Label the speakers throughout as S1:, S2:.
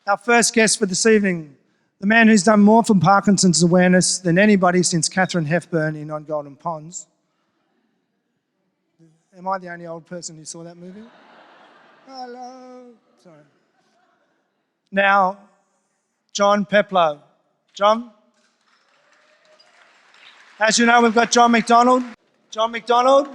S1: Our first guest for this evening, the man who's done more for Parkinson's awareness than anybody since Catherine Hepburn in On Golden Ponds. Am I the only old person who saw that movie? Hello. Sorry. Now, John Peplow. John? As you know, we've got John McDonald. John McDonald.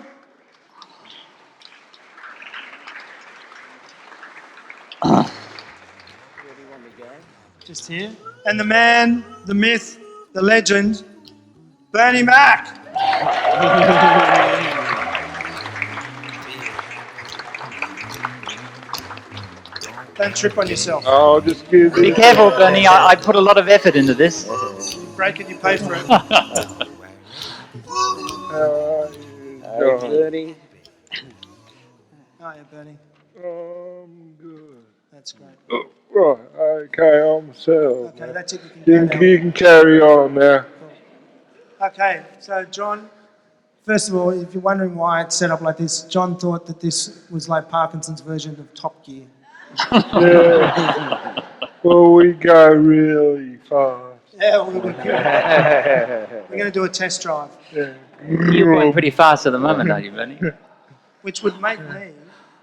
S1: Just here. And the man, the myth, the legend, Bernie Mac. Don't trip on yourself.
S2: Oh, just give
S3: Be careful, Bernie. I put a lot of effort into this.
S1: You break it, you pay for it.
S2: Bernie.
S1: Oh, yeah, Bernie.
S2: I'm good.
S1: That's great.
S2: Right, okay, I'm settled.
S1: Okay, that's it. You can
S2: You can carry on now.
S1: Okay, so John, first of all, if you're wondering why it's set up like this, John thought that this was like Parkinson's version of Top Gear.
S2: Yeah. Well, we go really fast.
S1: Yeah, we're going to do a test drive,
S2: Yeah.
S3: You're going pretty fast at the moment, aren't you, Bernie?
S1: which would make me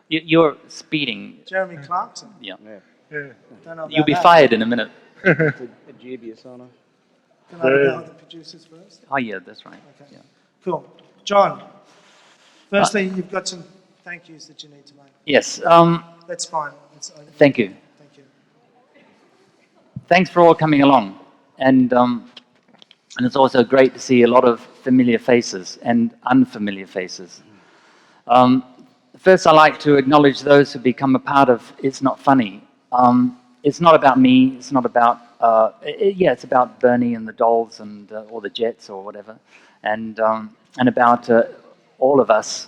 S3: You're speeding.
S1: Jeremy Clarkson.
S3: Yeah.
S2: Yeah.
S1: Don't know about
S3: You'll be
S1: that.
S3: fired in a minute.
S4: A dubious honour.
S1: Can I go with the producers first?
S3: Oh, yeah, that's right.
S1: Okay.
S3: Yeah.
S1: Cool. John, firstly, you've got some thank yous that you need to make.
S3: Yes.
S1: That's fine.
S3: Thank you.
S1: Thank you.
S3: Thanks for all coming along. And it's also great to see a lot of familiar faces and unfamiliar faces. First, I like to acknowledge those who become a part of It's Not Funny. It's not about me. It's not about, it's about Bernie and the dolls and or the Jets or whatever, and about all of us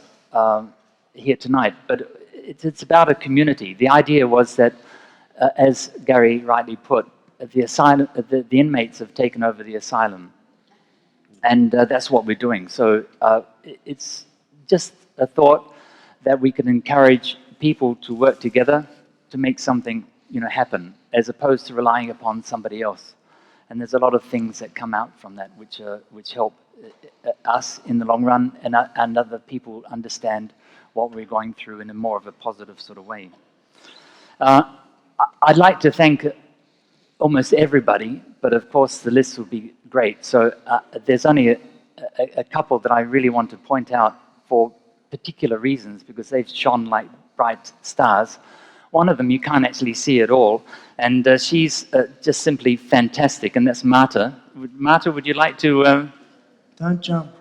S3: here tonight. But it's about a community. The idea was that, as Gary rightly put, the inmates have taken over the asylum, and that's what we're doing. So it's just a thought that we can encourage people to work together to make something, happen, as opposed to relying upon somebody else. And there's a lot of things that come out from that which help us in the long run, and other people understand what we're going through in a more of a positive sort of way. I'd like to thank almost everybody, but of course the list would be great. So there's only a couple that I really want to point out for particular reasons, because they've shone like bright stars. One of them you can't actually see at all, and she's just simply fantastic, and that's Marta. Marta, would you like to...
S1: Don't jump.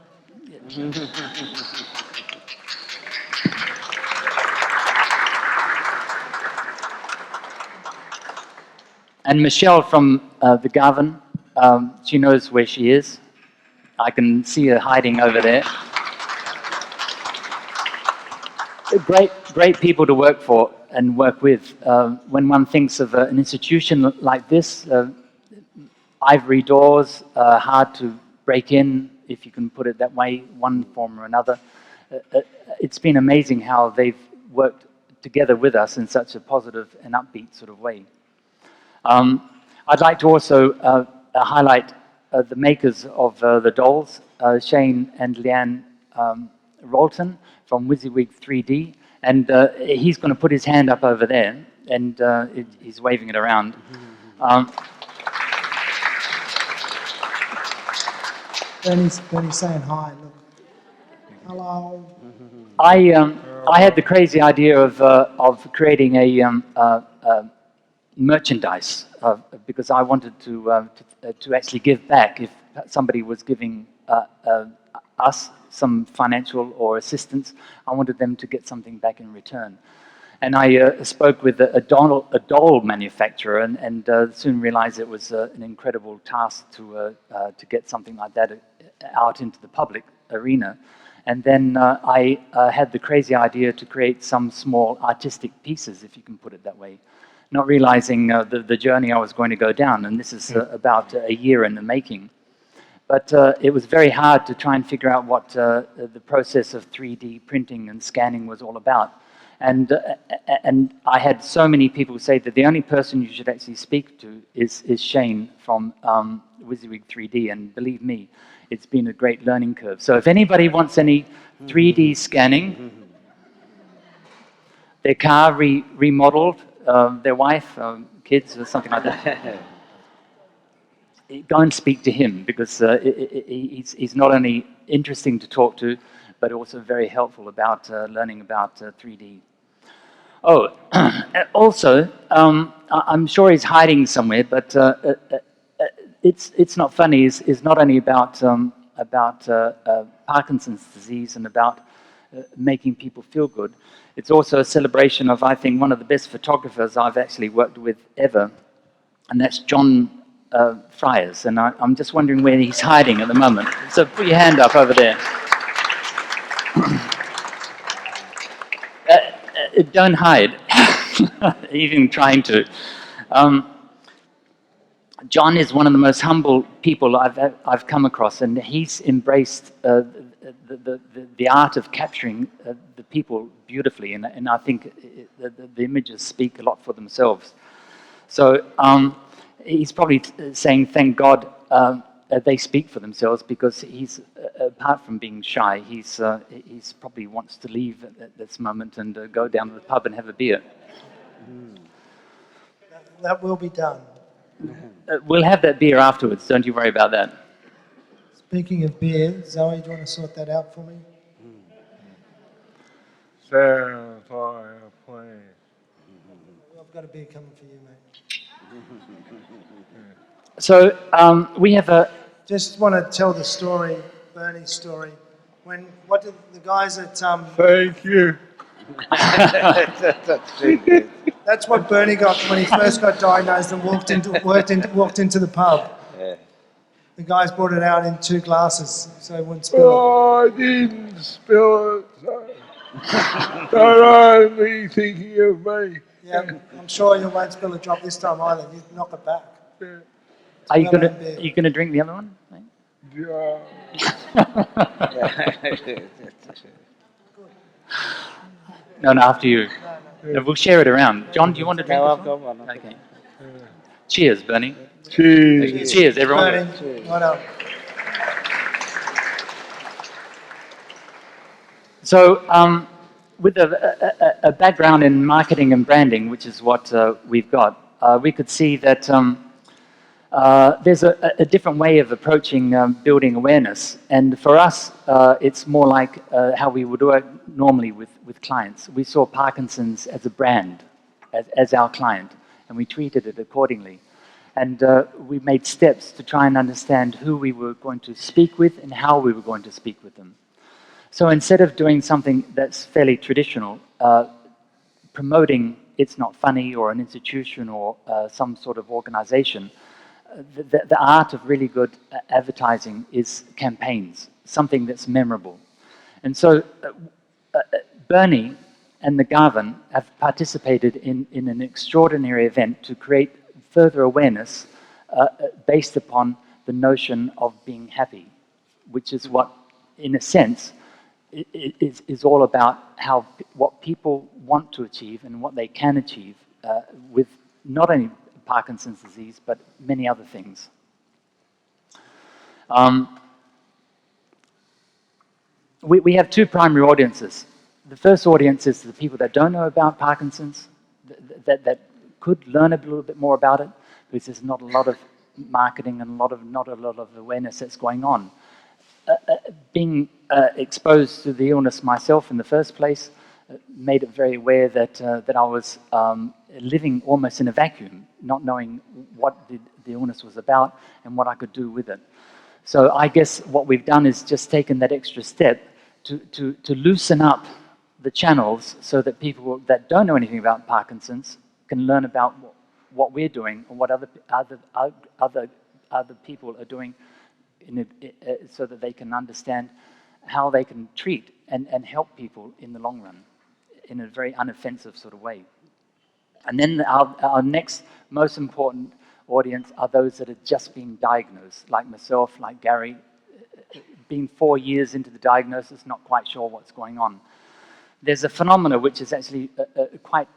S3: And Michelle from the Garvan, she knows where she is. I can see her hiding over there. Great people to work for and work with. When one thinks of an institution like this, ivory doors, hard to break in, if you can put it that way, one form or another. It's been amazing how they've worked together with us in such a positive and upbeat sort of way. I'd like to also highlight the makers of the dolls, Shane and Leanne Rolton from WYSIWYG 3D, and he's going to put his hand up over there, and he's waving it around.
S1: Bernie's saying hi. Look. Hello.
S3: I had the crazy idea of creating a merchandise because I wanted to actually give back. If somebody was giving us some financial or assistance, I wanted them to get something back in return. And I spoke with a doll manufacturer, and soon realized it was an incredible task to get something like that out into the public arena. And then I had the crazy idea to create some small artistic pieces, if you can put it that way, not realizing the journey I was going to go down. And this is about a year in the making. But it was very hard to try and figure out what the process of 3D printing and scanning was all about. And I had so many people say that the only person you should actually speak to is Shane from WYSIWYG 3D, and believe me, it's been a great learning curve. So if anybody wants any 3D scanning, their car remodeled, their wife, kids, or something like that, go and speak to him, because he's not only interesting to talk to, but also very helpful about learning about 3D. Oh, also, I'm sure he's hiding somewhere, but it's not funny. Is not only about Parkinson's disease and about making people feel good. It's also a celebration of, I think, one of the best photographers I've actually worked with ever, and that's John Friars. And I'm just wondering where he's hiding at the moment. So put your hand up over there. Don't hide, even trying to. John is one of the most humble people I've come across, and he's embraced the art of capturing the people beautifully, and I think the images speak a lot for themselves. So he's probably saying, thank God they speak for themselves, because he's, apart from being shy, he's probably wants to leave at this moment and go down to the pub and have a beer.
S1: That will be done.
S3: We'll have that beer afterwards, don't you worry about that.
S1: Speaking of beer, Zoe, do you want to sort that out for me?
S2: Sounds like a plan.
S1: I've got a beer coming for you, mate.
S3: So we have a...
S1: Just want to tell the story, Bernie's story. What did the guys at...
S2: Thank you.
S1: That's what Bernie got when he first got diagnosed and walked into the pub.
S4: Yeah.
S1: The guys brought it out in 2 glasses so he wouldn't spill it.
S2: Oh, I didn't spill it. So don't only thinking of me.
S1: Yeah, I'm sure you won't spill a drop this time either. You knock it back.
S2: Yeah.
S3: Are you gonna drink the other one?
S2: Yeah.
S3: No, after you. No, we'll share it around. John, do you want to drink
S4: No,
S3: this
S4: I've
S3: one?
S4: got one.
S3: Okay. Cheers, Bernie.
S2: Cheers.
S3: Cheers, everyone.
S1: Bernie, well done.
S3: So, with a background in marketing and branding, which is what we've got, we could see that there's a different way of approaching building awareness. And for us, it's more like how we would work normally with clients. We saw Parkinson's as a brand, as our client, and we treated it accordingly. And we made steps to try and understand who we were going to speak with and how we were going to speak with them. So instead of doing something that's fairly traditional, promoting It's Not Funny or an institution or some sort of organization, the art of really good advertising is campaigns, something that's memorable. And so Bernie and the Garvan have participated in an extraordinary event to create further awareness based upon the notion of being happy, which is what, in a sense, is all about what people want to achieve and what they can achieve with not only Parkinson's disease, but many other things. We have 2 primary audiences. The first audience is the people that don't know about Parkinson's, that could learn a little bit more about it, because there's not a lot of marketing and not a lot of awareness that's going on. Being exposed to the illness myself in the first place made it very aware that I was living almost in a vacuum, not knowing what the illness was about and what I could do with it. So I guess what we've done is just taken that extra step to loosen up the channels so that people that don't know anything about Parkinson's can learn about what we're doing and what other people are doing, so that they can understand how they can treat and help people in the long run in a very unoffensive sort of way. And then our next most important audience are those that have just been diagnosed, like myself, like Gary, been 4 years into the diagnosis, not quite sure what's going on. there's a phenomena which is actually quite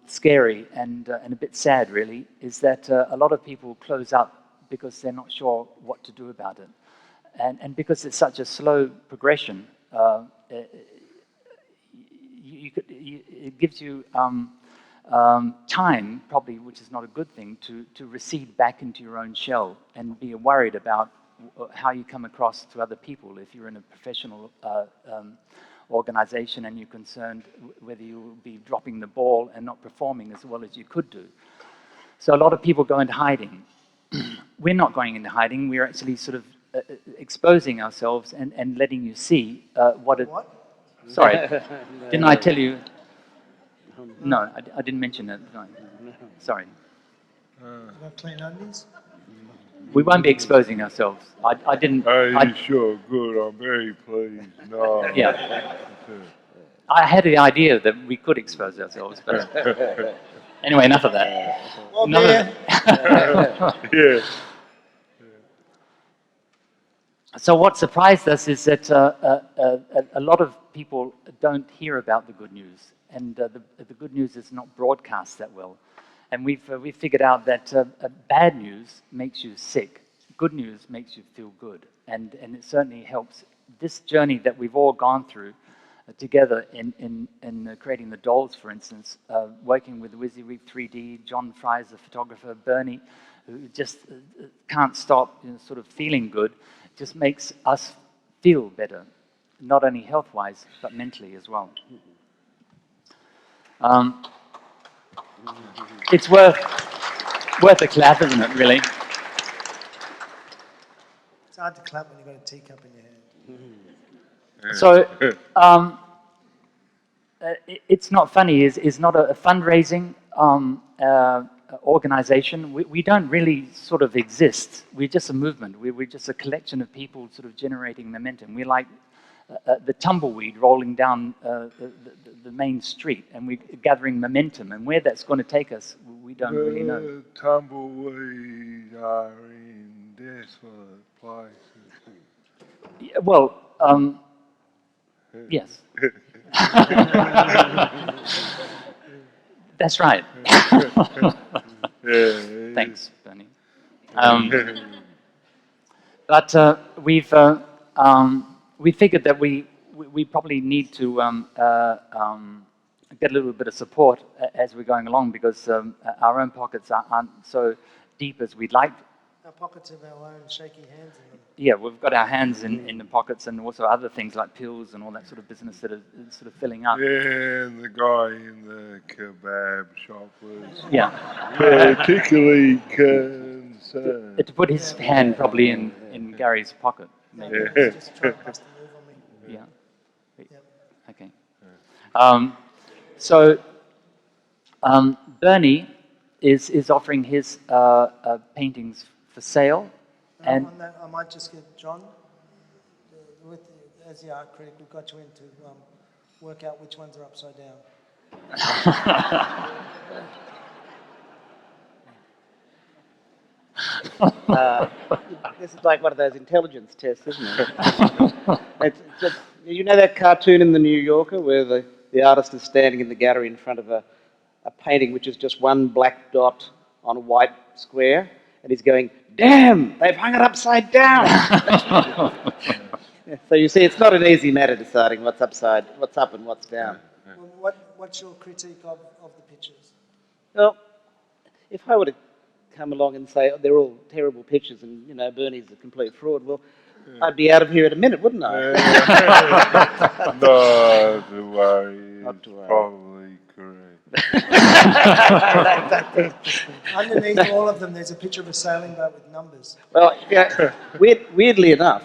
S3: scary and a bit sad, really, is that a lot of people close up because they're not sure what to do about it. And because it's such a slow progression, it gives you time, probably, which is not a good thing, to recede back into your own shell and be worried about how you come across to other people. If you're in a professional organization and you're concerned whether you will be dropping the ball and not performing as well as you could do. So a lot of people go into hiding. We're not going into hiding. We're actually sort of exposing ourselves and letting you see what it...
S1: What?
S3: Sorry, didn't I tell you? No, I didn't mention that. No. Sorry.
S1: You got clean undies?
S3: We won't be exposing ourselves. I didn't...
S2: Sure, good, I'm very pleased. No.
S3: Yeah. I had the idea that we could expose ourselves, but... Anyway, enough of that.
S1: Well,
S2: Yeah.
S3: So what surprised us is that a lot of people don't hear about the good news, and the good news is not broadcast that well. And we've figured out that bad news makes you sick. Good news makes you feel good, and it certainly helps. This journey that we've all gone through together in creating the dolls, for instance, working with WYSIWYG 3D, John Fry's the photographer, Bernie, who just can't stop sort of feeling good, just makes us feel better, not only health-wise, but mentally as well. It's worth a clap, isn't it, really?
S1: It's hard to clap when you've got a teacup in your hand.
S3: So, It's Not Funny is not a fundraising organization. We don't really sort of exist. We're just a movement. We're just a collection of people sort of generating momentum. We're like the tumbleweed rolling down the main street, and we're gathering momentum. And where that's going to take us, we don't really know.
S2: The tumbleweeds are in desolate places.
S3: Yeah, well, yes. That's right. Thanks, Bernie. But we figured that we probably need to get a little bit of support as we're going along, because our own pockets aren't so deep as we'd like.
S1: Our pockets have our own shaky hands in them.
S3: Yeah, we've got our hands in the pockets, and also other things like pills and all that sort of business that are sort of filling up.
S2: Yeah, and the guy in the kebab shop was particularly concerned.
S3: To put his hand probably in Gary's pocket. Maybe.
S1: Yeah. Just try and bust a move on me.
S3: Yeah.
S1: Yep.
S3: Okay. So Bernie is offering his paintings for sale. And
S1: On that, I might just get John, as the art critic, we've got you in to work out which ones are upside down.
S4: This is like one of those intelligence tests, isn't it? It's just, you know that cartoon in The New Yorker where the artist is standing in the gallery in front of a painting which is just one black dot on a white square, and he's going, "Damn, they've hung it upside down." So you see, it's not an easy matter deciding what's up and what's down.
S1: Well, what's your critique of the pictures?
S4: Well, if I were to come along and say, they're all terrible pictures and, Bernie's a complete fraud, well, I'd be out of here in a minute, wouldn't I?
S2: Not to worry.
S4: Not to worry.
S2: Probably correct.
S1: Underneath all of them, there's a picture of a sailing boat with numbers.
S4: Well, weirdly enough,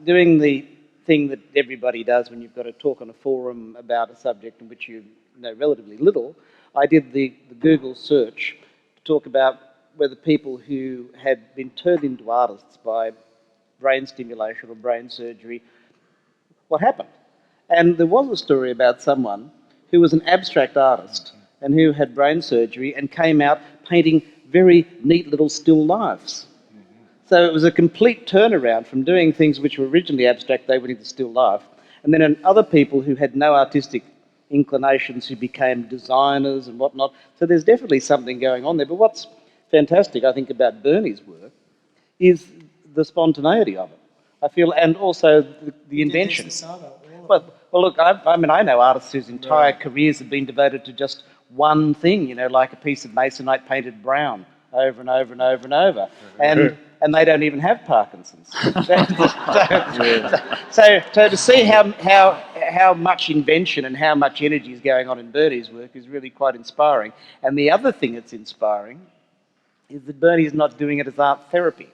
S4: doing the thing that everybody does when you've got to talk on a forum about a subject in which you know relatively little, I did the Google search to talk about whether people who had been turned into artists by brain stimulation or brain surgery, what happened? And there was a story about someone who was an abstract artist and who had brain surgery and came out painting very neat little still lifes. So it was a complete turnaround from doing things which were originally abstract, they went into still life. And then other people who had no artistic inclinations who became designers and whatnot. So there's definitely something going on there. But what's fantastic, I think, about Bernie's work is the spontaneity of it. I feel, and also the invention. Well, look, I mean, I know artists whose entire careers have been devoted to just one thing, you know, like a piece of masonite painted brown over and over and over and over. And they don't even have Parkinson's. So to see how much invention and how much energy is going on in Bernie's work is really quite inspiring. And the other thing that's inspiring is that Bernie's not doing it as art therapy,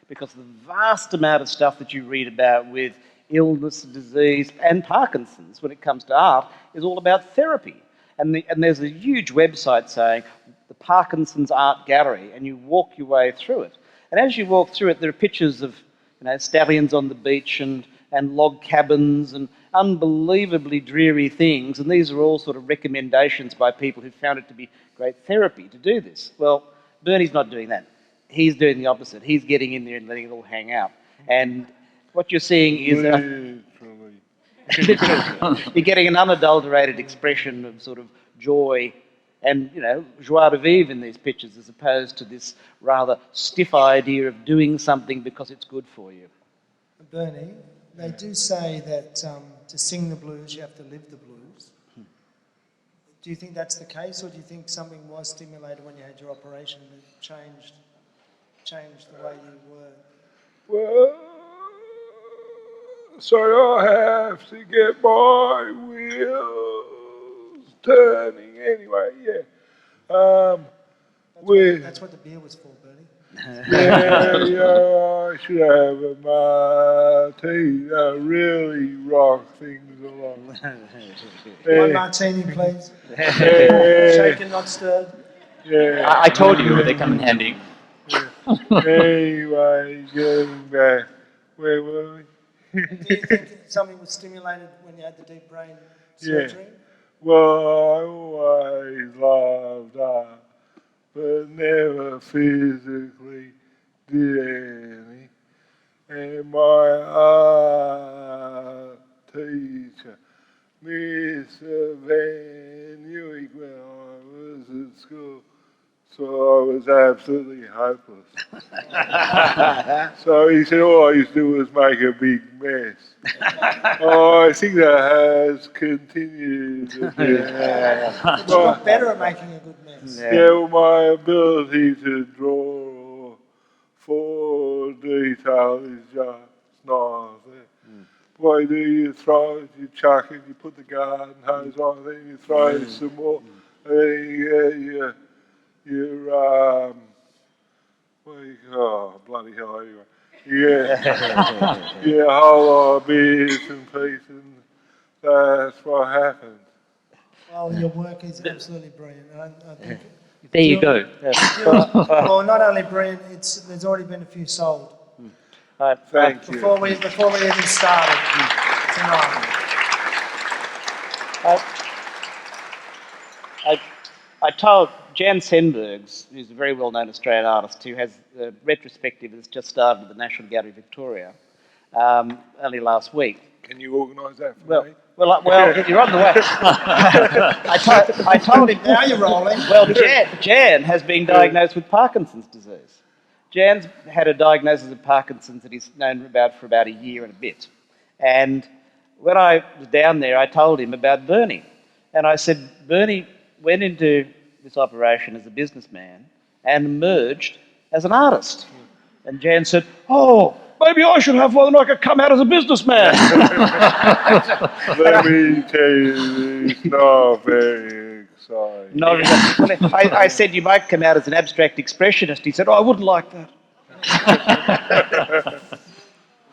S4: because the vast amount of stuff that you read about with illness, disease, and Parkinson's when it comes to art is all about therapy. And there's a huge website saying the Parkinson's Art Gallery, and you walk your way through it. And as you walk through it, there are pictures of, you know, stallions on the beach and log cabins and unbelievably dreary things. And these are all sort of recommendations by people who found it to be great therapy to do this. Well, Bernie's not doing that. He's doing the opposite. He's getting in there and letting it all hang out. And what you're seeing is you're getting an unadulterated expression of sort of joy and, you know, joie de vivre in these pictures, as opposed to this rather stiff idea of doing something because it's good for you.
S1: Bernie, they do say that to sing the blues, you have to live the blues. Do you think that's the case, or do you think something was stimulated when you had your operation that changed the way you were?
S2: Well, so I have to get my wheels turning anyway, yeah.
S1: That's what the beer was for, Bernie.
S2: Yeah, I should have a martini that really rock things along.
S1: One martini, please. Shaken, not stirred.
S2: Yeah.
S3: I told you they come in handy.
S2: Anyway, getting back, where were we?
S1: Do you think something was stimulated when you had the deep brain surgery?
S2: Yeah. Well, I always loved art, but never physically did any. And my art teacher, Mr. Van Newick, when I was at school, so I was absolutely hopeless. So he said all I used to do was make a big mess. I think that has continued a bit.
S1: But you got better at making a good mess.
S2: Yeah, well, my ability to draw for detail is just not there. What you do, you throw it, you chuck it, you put the garden hose on, then you throw in some more, and then you get your bloody hell, anyway. Yeah, a whole lot of bits and pieces, and that's what happened.
S1: Well, your work is absolutely brilliant. I think
S3: There you go.
S1: well, not only brilliant, there's already been a few sold.
S2: Thank you.
S1: Before we even started tonight.
S4: I told Jan Senbergs, who's a very well-known Australian artist, who has a retrospective that's just started at the National Gallery Victoria, only last week.
S2: Can you organise that for me?
S4: Well, you're on the way. I told him.
S1: Now you're rolling.
S4: Well, Jan has been diagnosed with Parkinson's disease. Jan's had a diagnosis of Parkinson's that he's known about for about a year and a bit. And when I was down there, I told him about Bernie. And I said, Bernie went into this operation as a businessman and emerged as an artist. And Jan said, oh, maybe I should have one and I could come out as a businessman.
S2: Let me tell you, it's not very exciting.
S4: No, I said you might come out as an abstract expressionist. He said, oh, I wouldn't like that.